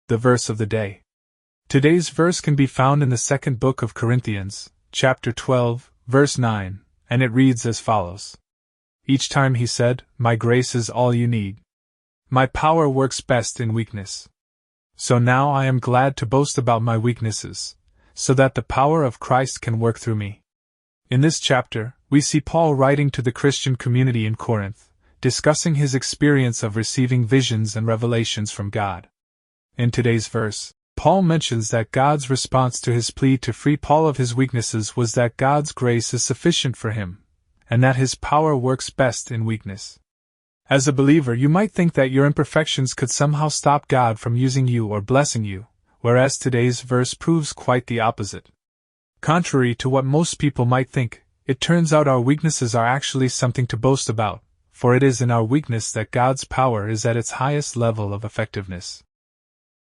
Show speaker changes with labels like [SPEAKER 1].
[SPEAKER 1] The verse of the day. Today's verse can be found in the second book of Corinthians, chapter 12, verse 9, and it reads as follows. Each time he said, "My grace is all you need. My power works best in weakness. So now I am glad to boast about my weaknesses, so that the power of Christ can work through me." In this chapter, we see Paul writing to the Christian community in Corinth, discussing his experience of receiving visions and revelations from God. In today's verse, Paul mentions that God's response to his plea to free Paul of his weaknesses was that God's grace is sufficient for him, and that his power works best in weakness. As a believer, you might think that your imperfections could somehow stop God from using you or blessing you, whereas today's verse proves quite the opposite. Contrary to what most people might think, it turns out our weaknesses are actually something to boast about, for it is in our weakness that God's power is at its highest level of effectiveness.